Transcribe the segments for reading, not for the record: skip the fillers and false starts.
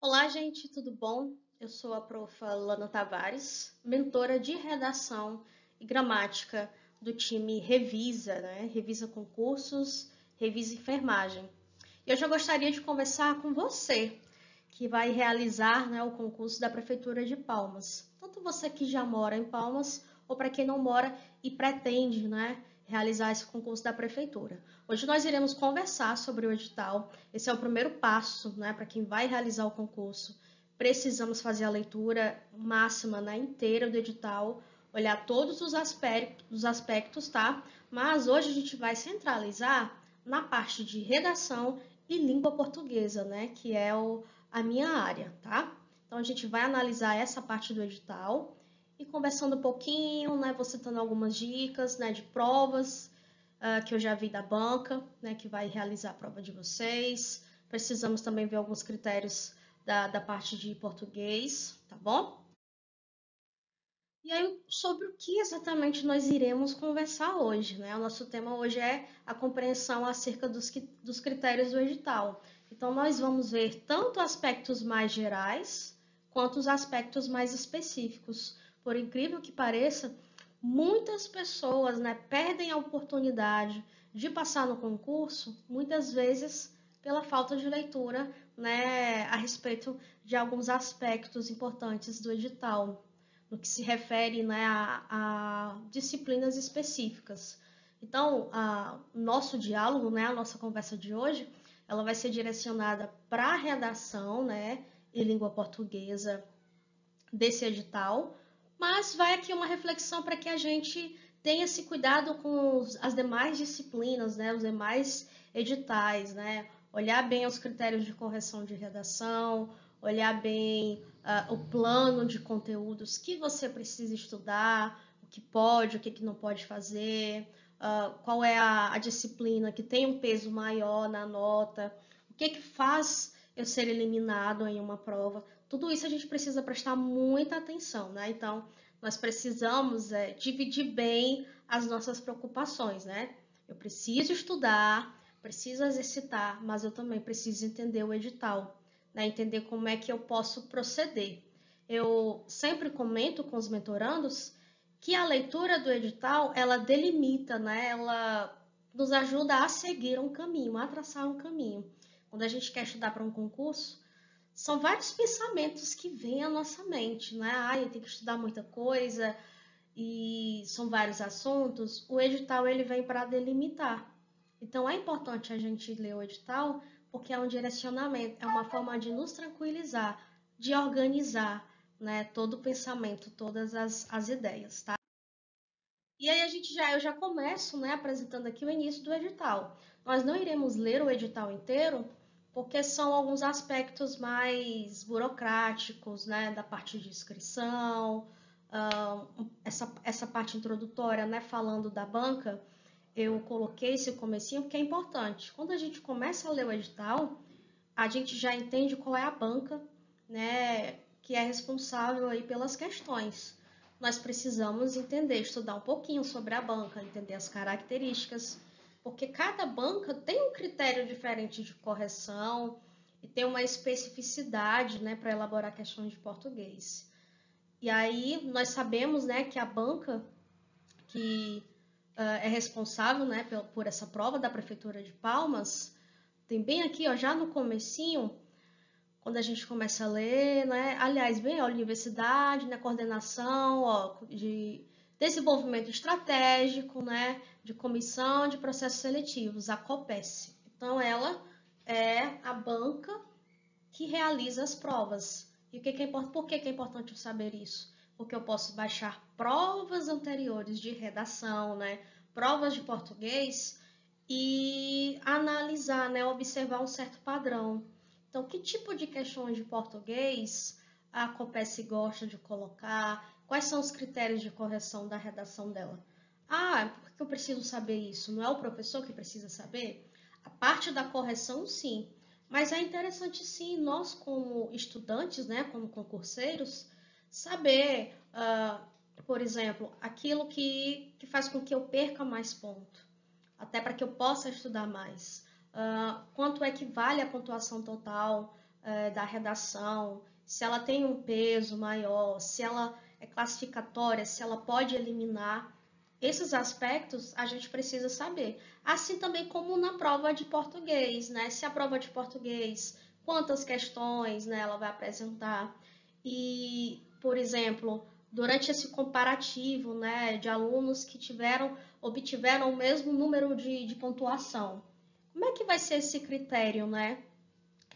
Olá, gente, tudo bom? Eu sou a profa Lana Tavares, mentora de redação e gramática do time Revisa, né? Revisa Concursos, Revisa Enfermagem. E hoje eu gostaria de conversar com você, que vai realizar, né, o concurso da Prefeitura de Palmas. Tanto você que já mora em Palmas, ou para quem não mora e pretende, né, realizar esse concurso da Prefeitura. Hoje nós iremos conversar sobre o edital. Esse é o primeiro passo, né, para quem vai realizar o concurso. Precisamos fazer a leitura máxima, né, inteira do edital, olhar todos os aspectos, tá? Mas hoje a gente vai centralizar na parte de redação e língua portuguesa, né, que é a minha área, tá? Então a gente vai analisar essa parte do edital e conversando um pouquinho, né, vou citando algumas dicas, né, de provas que eu já vi da banca, né, que vai realizar a prova de vocês. Precisamos também ver alguns critérios da parte de português, tá bom? E aí, sobre o que exatamente nós iremos conversar hoje, né? O nosso tema hoje é a compreensão acerca dos critérios do edital. Então, nós vamos ver tanto aspectos mais gerais quanto os aspectos mais específicos. Por incrível que pareça, muitas pessoas, né, perdem a oportunidade de passar no concurso, muitas vezes pela falta de leitura, né, a respeito de alguns aspectos importantes do edital no que se refere, né, a disciplinas específicas. Então, o nosso diálogo, né, a nossa conversa de hoje, ela vai ser direcionada para a redação, né, em língua portuguesa desse edital, mas vai aqui uma reflexão para que a gente tenha esse cuidado com as demais disciplinas, né, os demais editais, né, olhar bem os critérios de correção de redação, olhar bem o plano de conteúdos que você precisa estudar, o que pode, o que não pode fazer, qual é a disciplina que tem um peso maior na nota, o que faz eu ser eliminado em uma prova. Tudo isso a gente precisa prestar muita atenção, né? Então, nós precisamos dividir bem as nossas preocupações, né? Eu preciso estudar, preciso exercitar, mas eu também preciso entender o edital, né? Entender como é que eu posso proceder. Eu sempre comento com os mentorandos que a leitura do edital, ela delimita, né? Ela nos ajuda a seguir um caminho, a traçar um caminho. Quando a gente quer estudar para um concurso, são vários pensamentos que vêm à nossa mente, né? Eu tenho que estudar muita coisa e são vários assuntos. O edital ele vem para delimitar. Então é importante a gente ler o edital porque é um direcionamento, é uma forma de nos tranquilizar, de organizar, né, todo o pensamento, todas as ideias, tá? E aí eu já começo, né, apresentando aqui o início do edital. Nós não iremos ler o edital inteiro, porque são alguns aspectos mais burocráticos, né, da parte de inscrição, essa parte introdutória, né, falando da banca, eu coloquei esse comecinho porque é importante. Quando a gente começa a ler o edital, a gente já entende qual é a banca, né, que é responsável aí pelas questões. Nós precisamos entender, estudar um pouquinho sobre a banca, entender as características, porque cada banca tem um critério diferente de correção e tem uma especificidade, né, para elaborar questões de português. E aí nós sabemos, né, que a banca que é responsável, né, por essa prova da Prefeitura de Palmas, tem bem aqui, ó, já no comecinho, quando a gente começa a ler, né? Aliás, bem, a universidade, né? Coordenação, ó, de desenvolvimento estratégico, né? De comissão de processos seletivos, a COPES. Então, ela é a banca que realiza as provas. E o que é importante? Por que é importante eu saber isso? Porque eu posso baixar provas anteriores de redação, né? Provas de português e analisar, né? Observar um certo padrão. Então, que tipo de questões de português a COPES gosta de colocar? Quais são os critérios de correção da redação dela? Por que eu preciso saber isso? Não é o professor que precisa saber? A parte da correção, sim. Mas é interessante, sim, nós como estudantes, né, como concurseiros, saber, por exemplo, aquilo que faz com que eu perca mais ponto, até para que eu possa estudar mais. Quanto é que vale a pontuação total da redação, se ela tem um peso maior, se ela é classificatória, se ela pode eliminar. Esses aspectos a gente precisa saber. Assim também como na prova de português, né? Se a prova de português, quantas questões, né, ela vai apresentar. E, por exemplo, durante esse comparativo, né, de alunos que obtiveram o mesmo número de pontuação, como é que vai ser esse critério, né,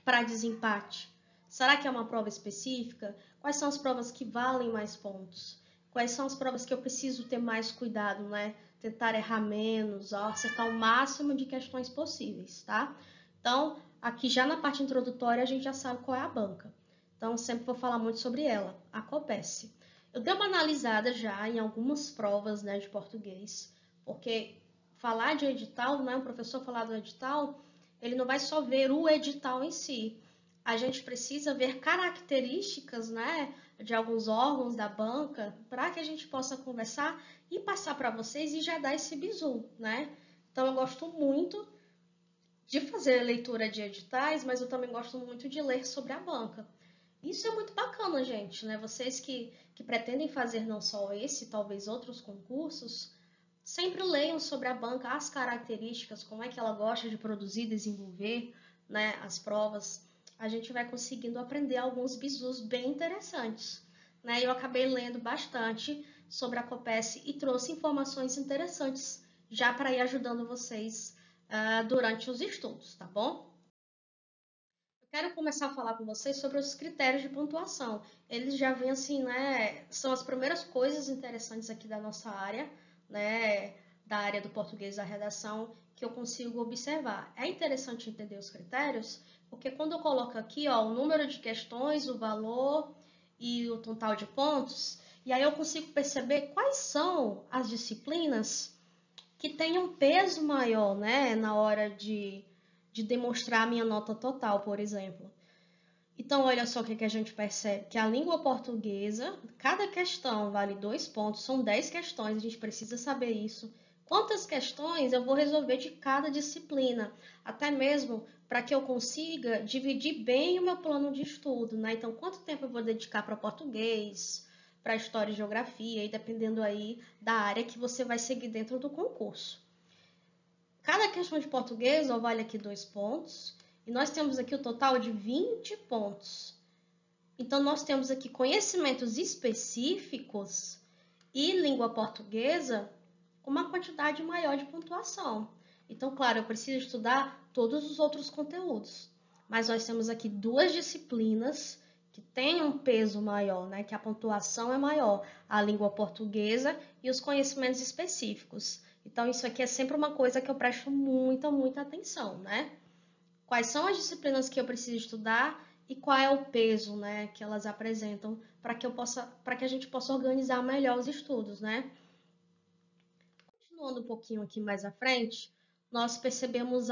para desempate? Será que é uma prova específica? Quais são as provas que valem mais pontos? Quais são as provas que eu preciso ter mais cuidado, né? Tentar errar menos, acertar o máximo de questões possíveis, tá? Então, aqui já na parte introdutória a gente já sabe qual é a banca. Então, sempre vou falar muito sobre ela, a COPESS. Eu dei uma analisada já em algumas provas, né, de português, porque falar de edital, né, o professor falar do edital, ele não vai só ver o edital em si. A gente precisa ver características, né, de alguns órgãos da banca para que a gente possa conversar e passar para vocês e já dar esse bizu, né? Então, eu gosto muito de fazer leitura de editais, mas eu também gosto muito de ler sobre a banca. Isso é muito bacana, gente, né? Vocês que pretendem fazer não só esse, talvez outros concursos, sempre leiam sobre a banca, as características, como é que ela gosta de produzir, desenvolver, né, as provas. A gente vai conseguindo aprender alguns bizus bem interessantes, né? Eu acabei lendo bastante sobre a COPESS e trouxe informações interessantes já para ir ajudando vocês durante os estudos, tá bom? Eu quero começar a falar com vocês sobre os critérios de pontuação. Eles já vêm assim, né? São as primeiras coisas interessantes aqui da nossa área, né? Da área do português da redação, que eu consigo observar. É interessante entender os critérios, porque quando eu coloco aqui, ó, o número de questões, o valor e o total de pontos, e aí eu consigo perceber quais são as disciplinas que têm um peso maior, né? Na hora de demonstrar a minha nota total, por exemplo. Então, olha só o que a gente percebe, que a língua portuguesa, cada questão vale 2 pontos, são 10 questões, a gente precisa saber isso. Quantas questões eu vou resolver de cada disciplina, até mesmo para que eu consiga dividir bem o meu plano de estudo, né? Então, quanto tempo eu vou dedicar para português, para história e geografia, e dependendo aí da área que você vai seguir dentro do concurso. Cada questão de português vale aqui 2 pontos. E nós temos aqui o total de 20 pontos. Então, nós temos aqui conhecimentos específicos e língua portuguesa com uma quantidade maior de pontuação. Então, claro, eu preciso estudar todos os outros conteúdos. Mas nós temos aqui 2 disciplinas que têm um peso maior, né? Que a pontuação é maior. A língua portuguesa e os conhecimentos específicos. Então, isso aqui é sempre uma coisa que eu presto muita atenção, né? Quais são as disciplinas que eu preciso estudar e qual é o peso, né, que elas apresentam para que a gente possa organizar melhor os estudos, né? Continuando um pouquinho aqui mais à frente, nós percebemos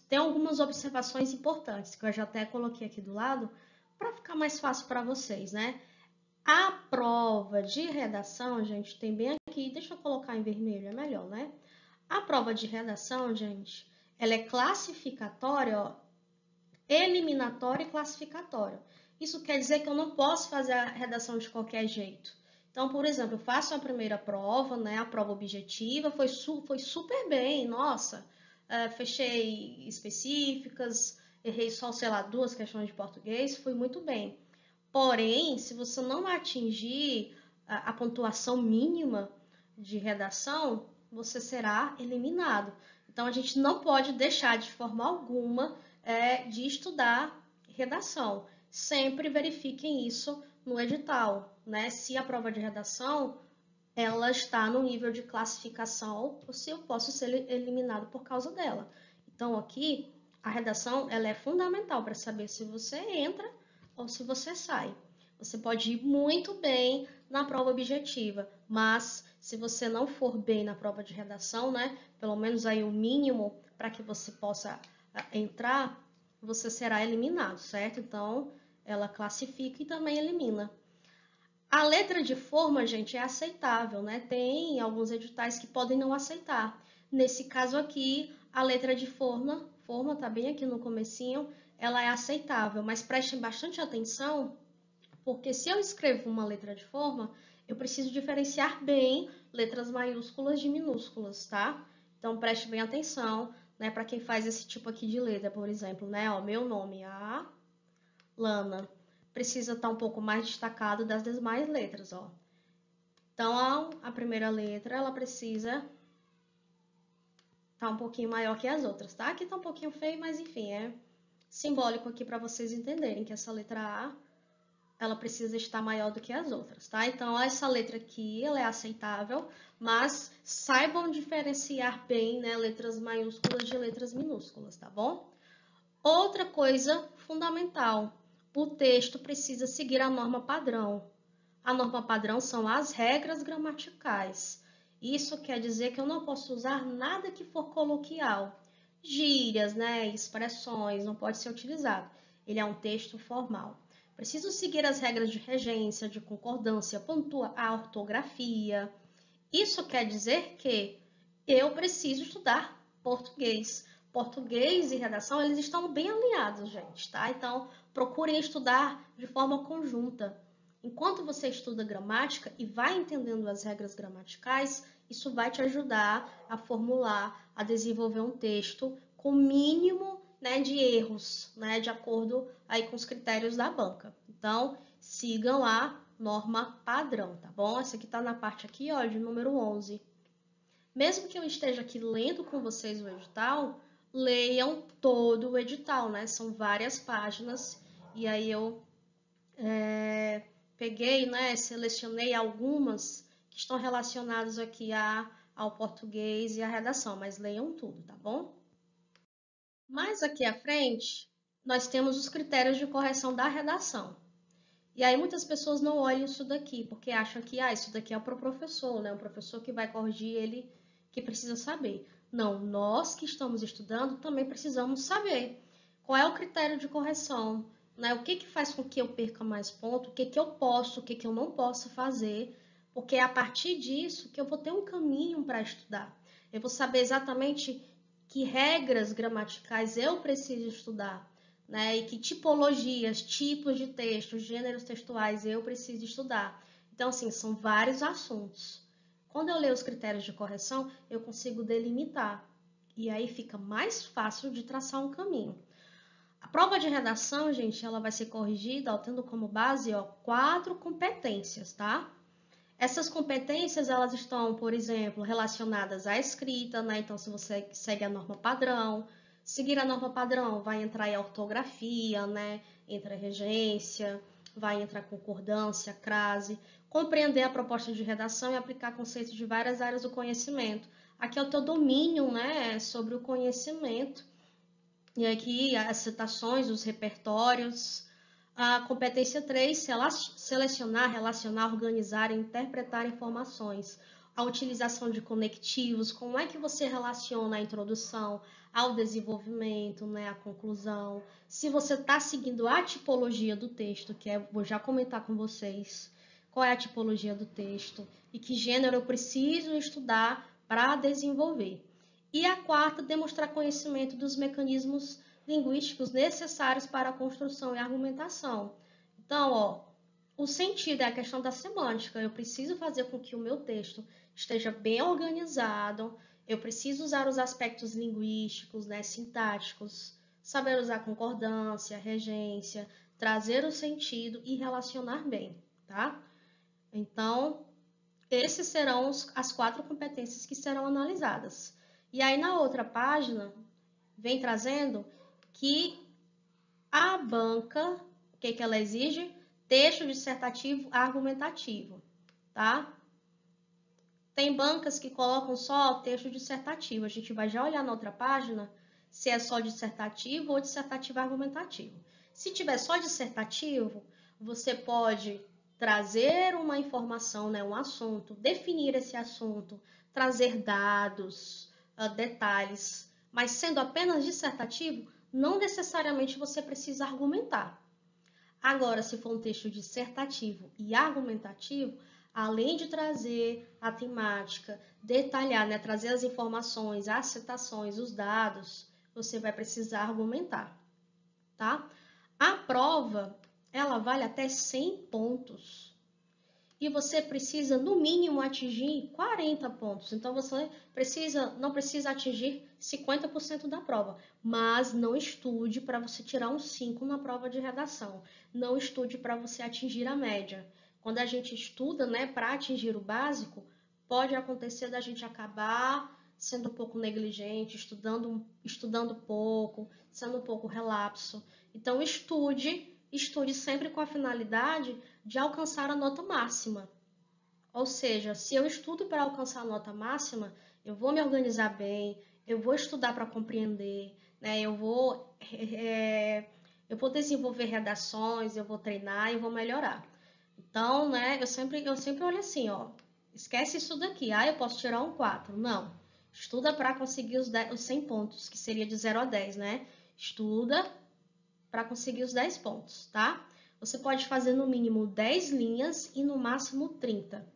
tem algumas observações importantes que eu já até coloquei aqui do lado para ficar mais fácil para vocês, né? A prova de redação, gente, tem bem aqui, deixa eu colocar em vermelho, é melhor, né? A prova de redação, gente, ela é classificatória, ó, eliminatória e classificatória. Isso quer dizer que eu não posso fazer a redação de qualquer jeito. Então, por exemplo, eu faço a primeira prova, né, a prova objetiva, foi super bem, nossa, fechei específicas, errei só, sei lá, 2 questões de português, foi muito bem. Porém, se você não atingir a pontuação mínima de redação, você será eliminado. Então, a gente não pode deixar de forma alguma de estudar redação. Sempre verifiquem isso no edital, né? Se a prova de redação ela está no nível de classificação ou se eu posso ser eliminado por causa dela. Então, aqui, a redação ela é fundamental para saber se você entra ou se você sai. Você pode ir muito bem na prova objetiva, mas se você não for bem na prova de redação, né, pelo menos aí o mínimo para que você possa entrar, você será eliminado, certo? Então, ela classifica e também elimina. A letra de forma, gente, é aceitável, né? Tem alguns editais que podem não aceitar. Nesse caso aqui, a letra de forma tá bem aqui no comecinho, ela é aceitável, mas prestem bastante atenção, porque se eu escrevo uma letra de forma, eu preciso diferenciar bem letras maiúsculas de minúsculas, tá? Então, preste bem atenção, né, para quem faz esse tipo aqui de letra, por exemplo, né, ó, meu nome, Lana, precisa estar um pouco mais destacado das demais letras, ó. Então, a primeira letra, ela precisa estar um pouquinho maior que as outras, tá? Aqui tá um pouquinho feio, mas enfim, é simbólico aqui para vocês entenderem que essa letra A, ela precisa estar maior do que as outras, tá? Então, essa letra aqui, ela é aceitável, mas saibam diferenciar bem, né, letras maiúsculas de letras minúsculas, tá bom? Outra coisa fundamental, o texto precisa seguir a norma padrão. A norma padrão são as regras gramaticais. Isso quer dizer que eu não posso usar nada que for coloquial. Gírias, né, expressões, não pode ser utilizado. Ele é um texto formal. Preciso seguir as regras de regência, de concordância, a ortografia. Isso quer dizer que eu preciso estudar português. Português e redação, eles estão bem alinhados, gente, tá? Então, procurem estudar de forma conjunta. Enquanto você estuda gramática e vai entendendo as regras gramaticais, isso vai te ajudar a formular, a desenvolver um texto com mínimo, né, de erros, né, de acordo aí com os critérios da banca. Então, sigam a norma padrão, tá bom? Essa aqui tá na parte aqui, ó, de número 11. Mesmo que eu esteja aqui lendo com vocês o edital, leiam todo o edital, né? São várias páginas e aí eu peguei, né, selecionei algumas que estão relacionadas aqui ao português e à redação, mas leiam tudo, tá bom? Mais aqui à frente, nós temos os critérios de correção da redação. E aí muitas pessoas não olham isso daqui, porque acham que isso daqui é para o professor, né? O professor que vai corrigir, ele que precisa saber. Não, nós que estamos estudando também precisamos saber qual é o critério de correção, né? O que que faz com que eu perca mais ponto, o que que eu posso, o que que eu não posso fazer, porque é a partir disso que eu vou ter um caminho para estudar. Eu vou saber exatamente que regras gramaticais eu preciso estudar, né? E que tipologias, tipos de textos, gêneros textuais eu preciso estudar. Então, assim, são vários assuntos. Quando eu leio os critérios de correção, eu consigo delimitar. E aí fica mais fácil de traçar um caminho. A prova de redação, gente, ela vai ser corrigida, ó, tendo como base, ó, 4 competências, tá? Essas competências, elas estão, por exemplo, relacionadas à escrita, né? Então, se você segue a norma padrão, seguir a norma padrão vai entrar em ortografia, né? Entra regência, vai entrar concordância, crase, compreender a proposta de redação e aplicar conceitos de várias áreas do conhecimento. Aqui é o teu domínio, né? Sobre o conhecimento. E aqui as citações, os repertórios. A competência 3, selecionar, relacionar, organizar e interpretar informações. A utilização de conectivos, como é que você relaciona a introdução ao desenvolvimento, né, a conclusão. Se você está seguindo a tipologia do texto, que vou já comentar com vocês qual é a tipologia do texto e que gênero eu preciso estudar para desenvolver. E a quarta, demonstrar conhecimento dos mecanismos linguísticos necessários para a construção e argumentação. Então, ó, o sentido é a questão da semântica. Eu preciso fazer com que o meu texto esteja bem organizado, eu preciso usar os aspectos linguísticos, né, sintáticos, saber usar concordância, regência, trazer o sentido e relacionar bem, tá? Então, esses serão as 4 competências que serão analisadas. E aí, na outra página, vem trazendo que a banca, o que que ela exige? Texto dissertativo argumentativo, tá? Tem bancas que colocam só texto dissertativo. A gente vai já olhar na outra página se é só dissertativo ou dissertativo argumentativo. Se tiver só dissertativo, você pode trazer uma informação, né, um assunto, definir esse assunto, trazer dados, detalhes, mas sendo apenas dissertativo, não necessariamente você precisa argumentar. Agora, se for um texto dissertativo e argumentativo, além de trazer a temática, detalhar, né, trazer as informações, as citações, os dados, você vai precisar argumentar, tá? A prova, ela vale até 100 pontos. E você precisa, no mínimo, atingir 40 pontos. Então, você não precisa atingir 50% da prova. Mas não estude para você tirar um 5 na prova de redação. Não estude para você atingir a média. Quando a gente estuda, né, para atingir o básico, pode acontecer da gente acabar sendo um pouco negligente, estudando pouco, sendo um pouco relapso. Então, estude sempre com a finalidade de alcançar a nota máxima. Ou seja, se eu estudo para alcançar a nota máxima, eu vou me organizar bem, eu vou estudar para compreender, né? Eu vou desenvolver redações, eu vou treinar e vou melhorar. Então, né, eu sempre olho assim, ó, esquece isso daqui, eu posso tirar um 4. Não, estuda para conseguir os 100 pontos, que seria de 0 a 10, né? Estuda para conseguir os 10 pontos, tá? Você pode fazer no mínimo 10 linhas e no máximo 30.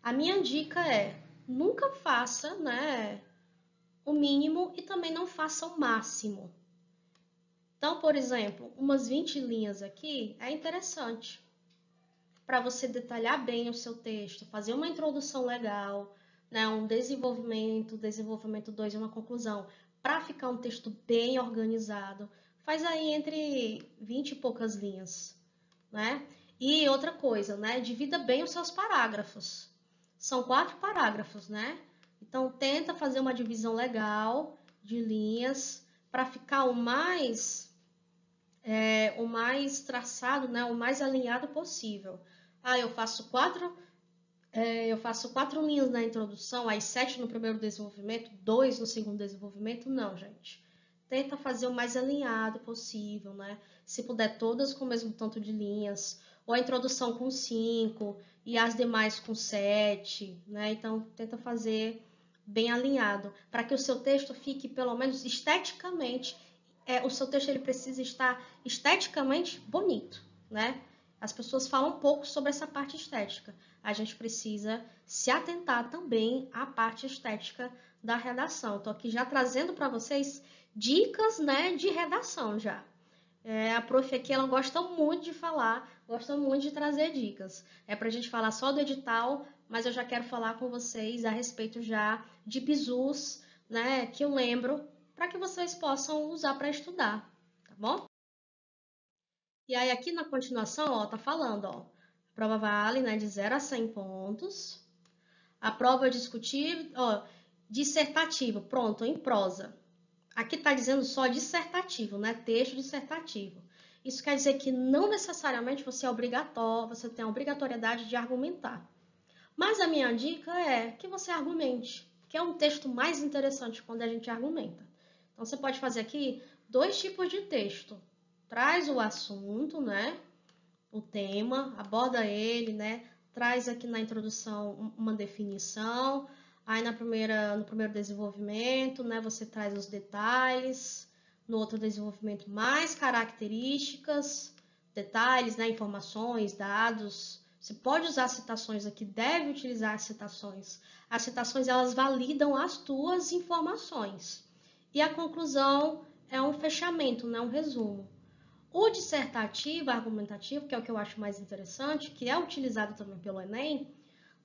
A minha dica é, nunca faça, né, o mínimo e também não faça o máximo. Então, por exemplo, umas 20 linhas aqui é interessante para você detalhar bem o seu texto, fazer uma introdução legal, né, um desenvolvimento 2 e uma conclusão, para ficar um texto bem organizado. Faz aí entre 20 e poucas linhas, né? E outra coisa, né, divida bem os seus parágrafos. São 4 parágrafos, né? Então, tenta fazer uma divisão legal de linhas para ficar o mais traçado, né? O mais alinhado possível. Eu faço 4 linhas na introdução, aí 7 no primeiro desenvolvimento, 2 no segundo desenvolvimento. Não, gente. Tenta fazer o mais alinhado possível, né? Se puder, todas com o mesmo tanto de linhas, ou a introdução com 5 e as demais com 7, né? Então, tenta fazer bem alinhado, para que o seu texto fique, pelo menos esteticamente, o seu texto ele precisa estar esteticamente bonito, né? As pessoas falam um pouco sobre essa parte estética. A gente precisa se atentar também à parte estética da redação. Estou aqui já trazendo para vocês dicas, né, de redação já. A prof aqui, ela gosta muito de falar, gosta muito de trazer dicas. É para a gente falar só do edital, mas eu já quero falar com vocês a respeito já de bizus, né, que eu lembro, para que vocês possam usar para estudar, tá bom? E aí aqui na continuação, ó, tá falando, ó, a prova vale, né, de 0 a 100 pontos. A prova dissertativo, pronto, em prosa. Aqui está dizendo só dissertativo, né? Texto dissertativo. Isso quer dizer que não necessariamente você tem a obrigatoriedade de argumentar. Mas a minha dica é que você argumente, que é um texto mais interessante quando a gente argumenta. Então, você pode fazer aqui 2 tipos de texto. Traz o assunto, né? O tema, aborda ele, né? Traz aqui na introdução uma definição. Aí no primeiro desenvolvimento, né, você traz os detalhes. No outro desenvolvimento, mais características, detalhes, né, informações, dados. Você pode usar citações aqui, deve utilizar citações. As citações, elas validam as tuas informações. E a conclusão é um fechamento, né, um resumo. O dissertativo, argumentativo, que é o que eu acho mais interessante, que é utilizado também pelo Enem,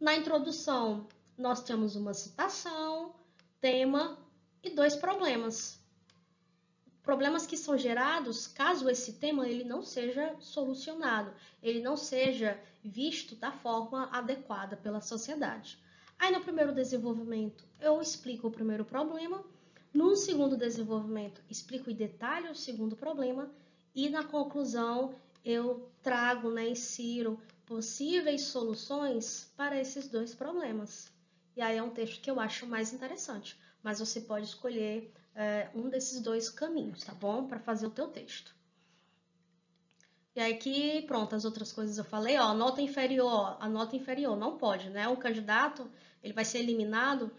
na introdução nós temos uma citação, tema e 2 problemas. Problemas que são gerados caso esse tema ele não seja solucionado, ele não seja visto da forma adequada pela sociedade. Aí no primeiro desenvolvimento eu explico o primeiro problema, no segundo desenvolvimento explico em detalhe o segundo problema e na conclusão eu trago, né, insiro possíveis soluções para esses 2 problemas. E aí é um texto que eu acho mais interessante, mas você pode escolher um desses 2 caminhos, tá bom? Para fazer o teu texto. E aí que, pronto, as outras coisas eu falei, ó, a nota inferior não pode, né? O candidato, ele vai ser eliminado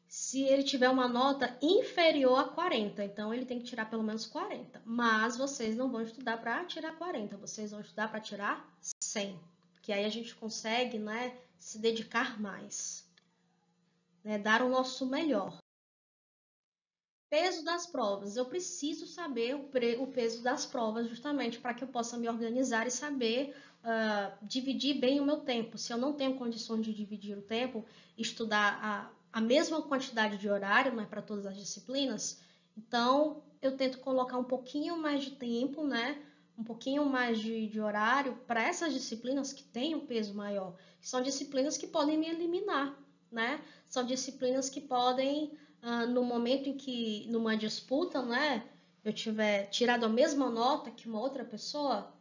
se ele tiver uma nota inferior a 40, então ele tem que tirar pelo menos 40. Mas vocês não vão estudar para tirar 40, vocês vão estudar para tirar 100, que aí a gente consegue, né, se dedicar mais, né, dar o nosso melhor. Peso das provas. Eu preciso saber o peso das provas justamente para que eu possa me organizar e saber dividir bem o meu tempo. Se eu não tenho condições de dividir o tempo, estudar a mesma quantidade de horário, mas para todas as disciplinas, então eu tento colocar um pouquinho mais de tempo, né? Um pouquinho mais de horário para essas disciplinas que têm um peso maior. São disciplinas que podem me eliminar, né? São disciplinas que podem, no momento em que, numa disputa, né, eu tiver tirado a mesma nota que uma outra pessoa,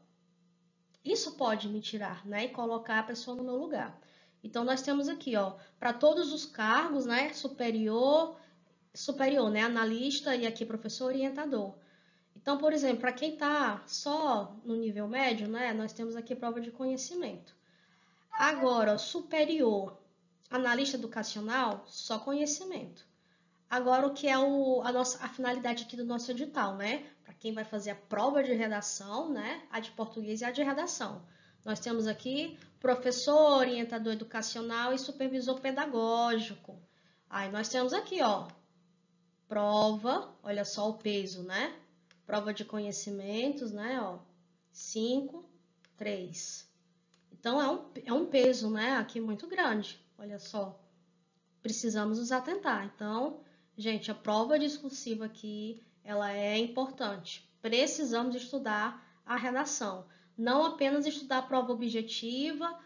isso pode me tirar, né, e colocar a pessoa no meu lugar. Então, nós temos aqui, ó, para todos os cargos, né, superior, né, analista e aqui professor orientador. Então, por exemplo, para quem está só no nível médio, né, nós temos aqui prova de conhecimento. Agora, superior, analista educacional, só conhecimento. Agora, o que é a finalidade aqui do nosso edital, né? Para quem vai fazer a prova de redação, né? A de português e a de redação. Nós temos aqui professor, orientador educacional e supervisor pedagógico. Aí nós temos aqui, ó, prova, olha só o peso, né? Prova de conhecimentos, né? Ó, 5, 3. Então, é um peso, né? Aqui muito grande, olha só. Precisamos nos atentar. Então, gente, a prova discursiva aqui, ela é importante. Precisamos estudar a redação. Não apenas estudar a prova objetiva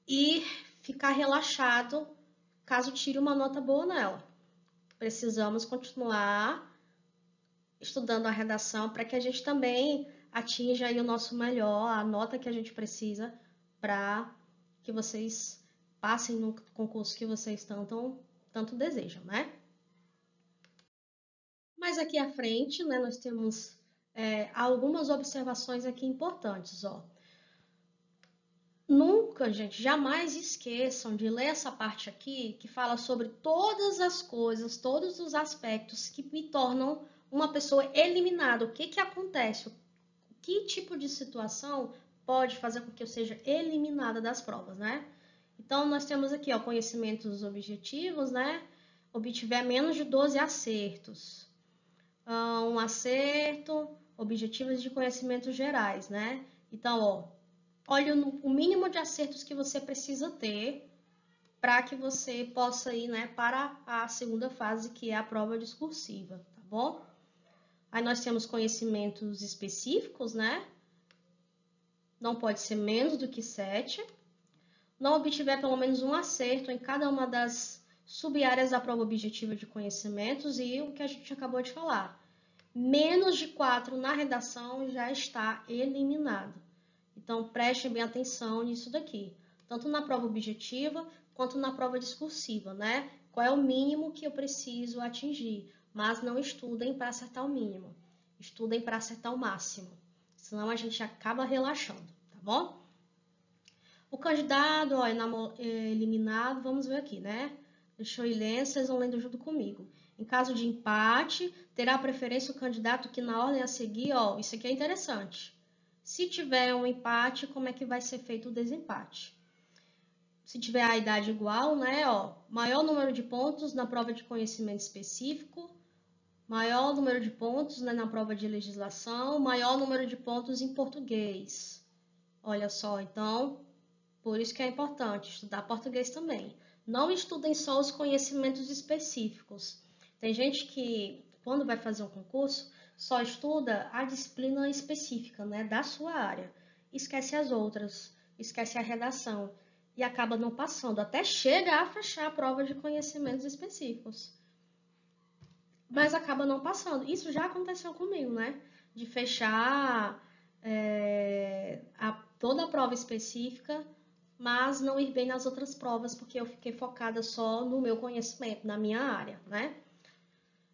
e ficar relaxado caso tire uma nota boa nela. Precisamos continuar estudando a redação para que a gente também atinja aí o nosso melhor, a nota que a gente precisa para que vocês passem no concurso que vocês tanto desejam, né? Mas aqui à frente, né, nós temos algumas observações aqui importantes, ó. Nunca, gente, jamais esqueçam de ler essa parte aqui que fala sobre todas as coisas, todos os aspectos que me tornam uma pessoa eliminada. O que que acontece? Que tipo de situação pode fazer com que eu seja eliminada das provas, né? Então, nós temos aqui, ó, conhecimentos objetivos, né? Obtiver menos de 12 acertos. Um acerto, objetivos de conhecimentos gerais, né? Então, ó, olha o mínimo de acertos que você precisa ter para que você possa ir, né, para a segunda fase, que é a prova discursiva, tá bom? Aí nós temos conhecimentos específicos, né? Não pode ser menos do que 7. Não obtiver pelo menos um acerto em cada uma das sub-áreas da prova objetiva de conhecimentos e o que a gente acabou de falar. Menos de 4 na redação já está eliminado. Então, prestem bem atenção nisso daqui. Tanto na prova objetiva, quanto na prova discursiva, né? Qual é o mínimo que eu preciso atingir? Mas não estudem para acertar o mínimo. Estudem para acertar o máximo. Senão a gente acaba relaxando, tá bom? O candidato, ó, eliminado, vamos ver aqui, né? Deixa eu ir lendo, vocês vão lendo junto comigo. Em caso de empate, terá preferência o candidato que na ordem a seguir, ó, isso aqui é interessante. Se tiver um empate, como é que vai ser feito o desempate? Se tiver a idade igual, né, ó, maior número de pontos na prova de conhecimento específico, maior número de pontos, né, na prova de legislação, maior número de pontos em português. Olha só, então, por isso que é importante estudar português também. Não estudem só os conhecimentos específicos. Tem gente que, quando vai fazer um concurso, só estuda a disciplina específica, né, da sua área. Esquece as outras, esquece a redação e acaba não passando, até chega a fechar a prova de conhecimentos específicos. Mas acaba não passando. Isso já aconteceu comigo, né? De fechar toda a prova específica, mas não ir bem nas outras provas, porque eu fiquei focada só no meu conhecimento, na minha área, né?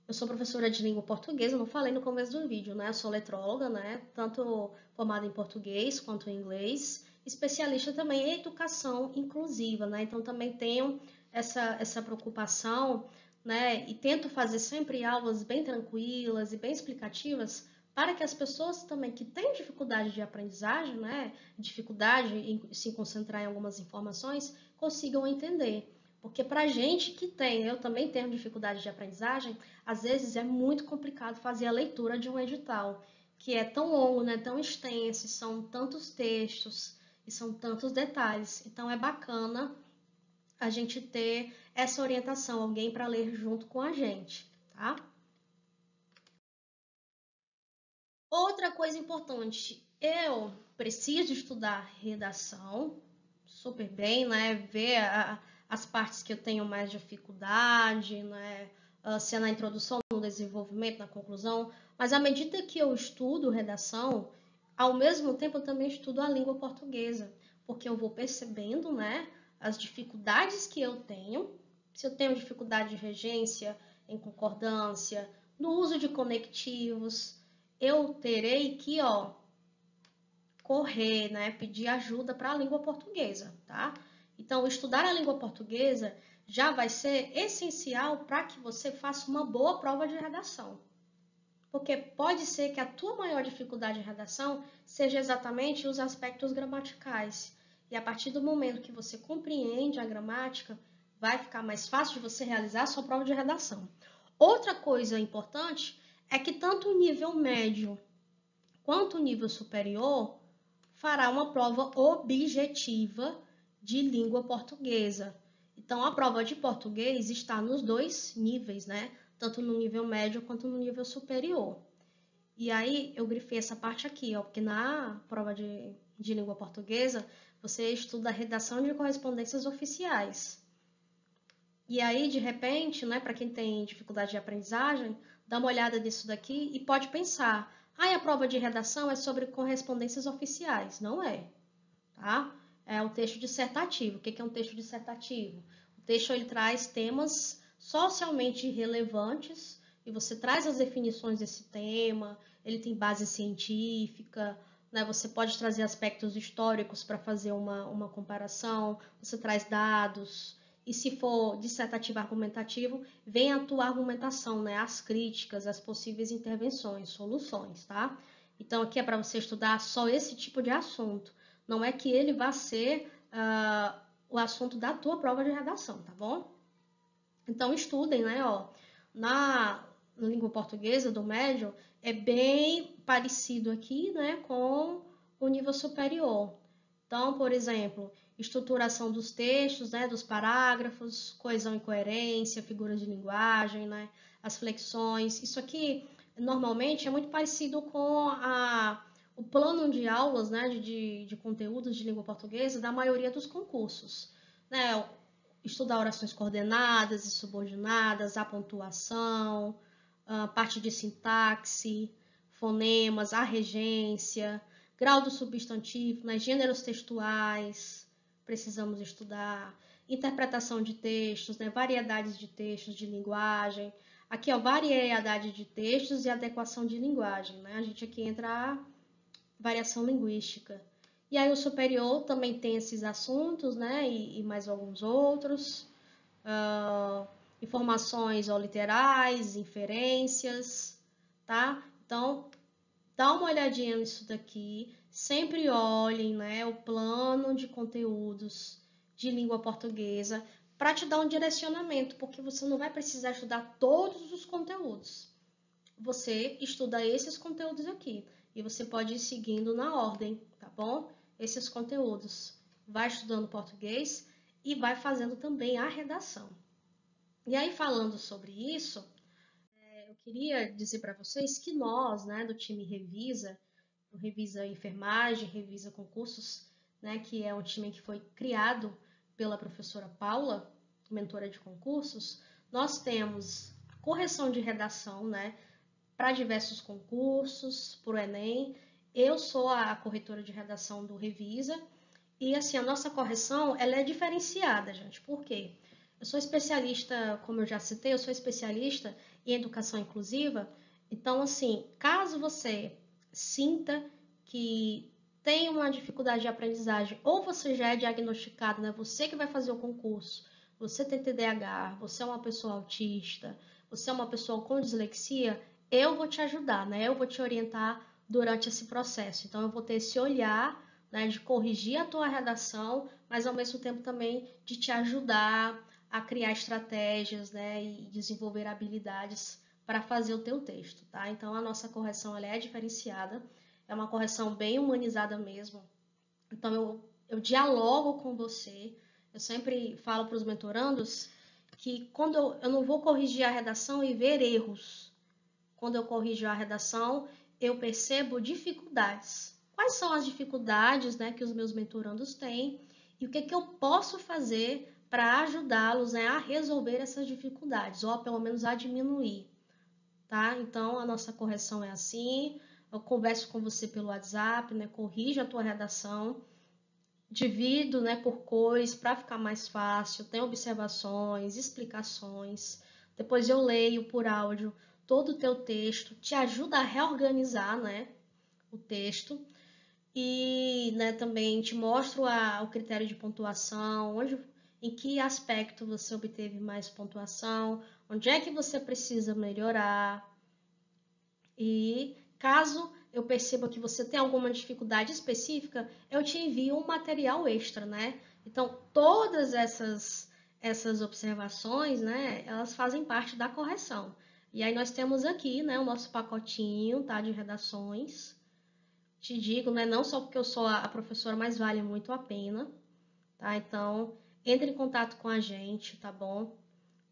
Eu sou professora de língua portuguesa, não falei no começo do vídeo, né? Eu sou letróloga, né? Tanto formada em português quanto em inglês, especialista também em educação inclusiva, né? Então também tenho essa preocupação, né? E tento fazer sempre aulas bem tranquilas e bem explicativas para que as pessoas também que têm dificuldade de aprendizagem, né? Dificuldade em se concentrar em algumas informações, consigam entender. Porque para gente que tem, eu também tenho dificuldade de aprendizagem, às vezes é muito complicado fazer a leitura de um edital, que é tão longo, né, tão extenso, são tantos textos e são tantos detalhes. Então é bacana a gente ter essa orientação, alguém para ler junto com a gente, tá? Outra coisa importante, eu preciso estudar redação super bem, né? Ver as partes que eu tenho mais dificuldade, né? Se é na introdução, no desenvolvimento, na conclusão. Mas à medida que eu estudo redação, ao mesmo tempo eu também estudo a língua portuguesa, porque eu vou percebendo, né? As dificuldades que eu tenho. Se eu tenho dificuldade de regência, em concordância, no uso de conectivos, eu terei que, correr, né, pedir ajuda para a língua portuguesa, tá? Então, estudar a língua portuguesa já vai ser essencial para que você faça uma boa prova de redação. Porque pode ser que a tua maior dificuldade de redação seja exatamente os aspectos gramaticais. E a partir do momento que você compreende a gramática, vai ficar mais fácil de você realizar a sua prova de redação. Outra coisa importante é que tanto o nível médio quanto o nível superior fará uma prova objetiva de língua portuguesa. Então, a prova de português está nos dois níveis, né? Tanto no nível médio quanto no nível superior. E aí, eu grifei essa parte aqui, porque na prova de língua portuguesa, você estuda a redação de correspondências oficiais. E aí, de repente, né, para quem tem dificuldade de aprendizagem, dá uma olhada nisso daqui e pode pensar, a prova de redação é sobre correspondências oficiais. Não é, tá? É um texto dissertativo. O que é um texto dissertativo? O texto ele traz temas socialmente relevantes e você traz as definições desse tema, ele tem base científica, né? Você pode trazer aspectos históricos para fazer uma comparação, você traz dados. E se for dissertativo argumentativo, vem a tua argumentação, né? As críticas, as possíveis intervenções, soluções, tá? Então, aqui é para você estudar só esse tipo de assunto. Não é que ele vá ser o assunto da tua prova de redação, tá bom? Então, estudem, né? Na língua portuguesa do médio, é bem parecido aqui, né? Com o nível superior. Então, por exemplo, estruturação dos textos, né, dos parágrafos, coesão e coerência, figuras de linguagem, né, as flexões. Isso aqui, normalmente, é muito parecido com o plano de aulas, né, de conteúdos de língua portuguesa da maioria dos concursos. Né, estudar orações coordenadas e subordinadas, a pontuação, a parte de sintaxe, fonemas, a regência, grau do substantivo, né, gêneros textuais, precisamos estudar, interpretação de textos, né, variedades de textos, de linguagem. Aqui, variedade de textos e adequação de linguagem, né? A gente aqui entra a variação linguística. E aí o superior também tem esses assuntos, né, e mais alguns outros. Informações literais, inferências, tá? Então, dá uma olhadinha nisso daqui. Sempre olhem, né, o plano de conteúdos de língua portuguesa para te dar um direcionamento, porque você não vai precisar estudar todos os conteúdos. Você estuda esses conteúdos aqui e você pode ir seguindo na ordem, tá bom? Esses conteúdos. Vai estudando português e vai fazendo também a redação. E aí, falando sobre isso, eu queria dizer para vocês que nós, né, do time Revisa, o Revisa Enfermagem, Revisa Concursos, né, que é um time que foi criado pela professora Paula, mentora de concursos, nós temos a correção de redação, né, para diversos concursos, para o Enem. Eu sou a corretora de redação do Revisa e, assim, a nossa correção, ela é diferenciada, gente. Por quê? Eu sou especialista, como eu já citei, eu sou especialista em educação inclusiva. Então, assim, caso você sinta que tem uma dificuldade de aprendizagem ou você já é diagnosticado, né? Você que vai fazer o concurso, você tem TDAH, você é uma pessoa autista, você é uma pessoa com dislexia, eu vou te ajudar, né? Eu vou te orientar durante esse processo. Então, eu vou ter esse olhar, né, de corrigir a tua redação, mas ao mesmo tempo também de te ajudar a criar estratégias, né, e desenvolver habilidades para fazer o teu texto, tá? Então, a nossa correção ela é diferenciada, é uma correção bem humanizada mesmo. Então, eu dialogo com você, eu sempre falo para os mentorandos que quando eu não vou corrigir a redação e ver erros, quando eu corrijo a redação, eu percebo dificuldades. Quais são as dificuldades, né, que os meus mentorandos têm e o que eu posso fazer para ajudá-los, né, a resolver essas dificuldades, ou pelo menos a diminuir, tá? Então, a nossa correção é assim, eu converso com você pelo WhatsApp, né, corrijo a tua redação, divido, né, por cores para ficar mais fácil, tem observações, explicações, depois eu leio por áudio todo o teu texto, te ajuda a reorganizar, né, o texto e, né, também te mostro o critério de pontuação, em que aspecto você obteve mais pontuação, onde é que você precisa melhorar e caso eu perceba que você tem alguma dificuldade específica, eu te envio um material extra, né? Então, todas essas observações, né, elas fazem parte da correção. E aí nós temos aqui, né, o nosso pacotinho, tá, de redações. Te digo, né, não só porque eu sou a professora, mas vale muito a pena, tá? Então, entre em contato com a gente, tá bom?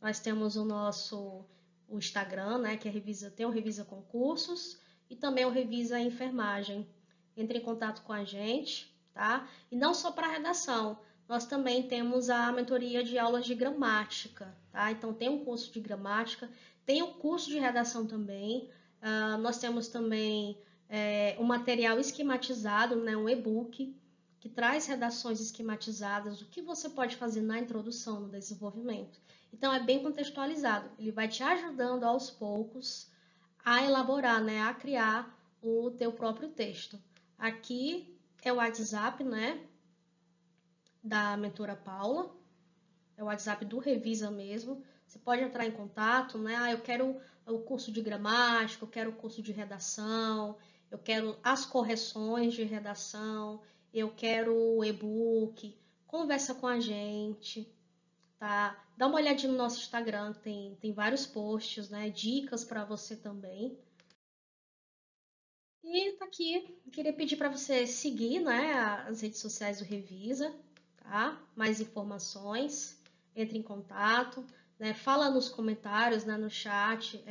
Nós temos o Instagram, né, que é tem o Revisa Concursos e também o Revisa Enfermagem. Entre em contato com a gente, tá? E não só para redação, nós também temos a mentoria de aulas de gramática, tá? Então tem um curso de gramática, tem um curso de redação também. Nós temos também um material esquematizado, né, um e-book que traz redações esquematizadas, o que você pode fazer na introdução, no desenvolvimento. Então, é bem contextualizado. Ele vai te ajudando aos poucos a elaborar, né, a criar o teu próprio texto. Aqui é o WhatsApp, né, da mentora Paula. É o WhatsApp do Revisa mesmo. Você pode entrar em contato, né? Eu quero o curso de gramática, eu quero o curso de redação, eu quero as correções de redação, eu quero o e-book. Conversa com a gente, tá? Dá uma olhadinha no nosso Instagram, tem vários posts, né? Dicas para você também. E tá aqui, eu queria pedir para você seguir, né, as redes sociais do Revisa, tá? Mais informações, entre em contato, né? Fala nos comentários, né, no chat,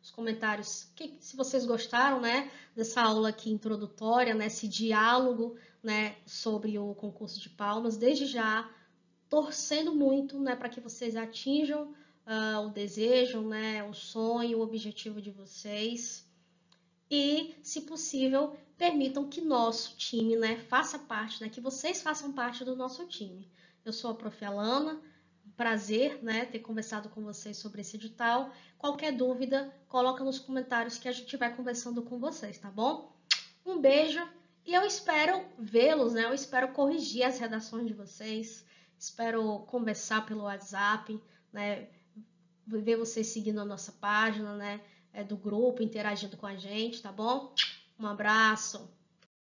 os comentários, se vocês gostaram, né, dessa aula aqui introdutória, né, esse diálogo, né, sobre o concurso de Palmas, desde já torcendo muito, né, para que vocês atinjam o desejo, né, o sonho, o objetivo de vocês. E, se possível, permitam que nosso time, né, faça parte, né, que vocês façam parte do nosso time. Eu sou a Prof. Alana, prazer, né, ter conversado com vocês sobre esse edital. Qualquer dúvida, coloca nos comentários que a gente vai conversando com vocês, tá bom? Um beijo e eu espero vê-los, né, eu espero corrigir as redações de vocês, espero conversar pelo WhatsApp, né, ver vocês seguindo a nossa página, né, do grupo, interagindo com a gente, tá bom? Um abraço!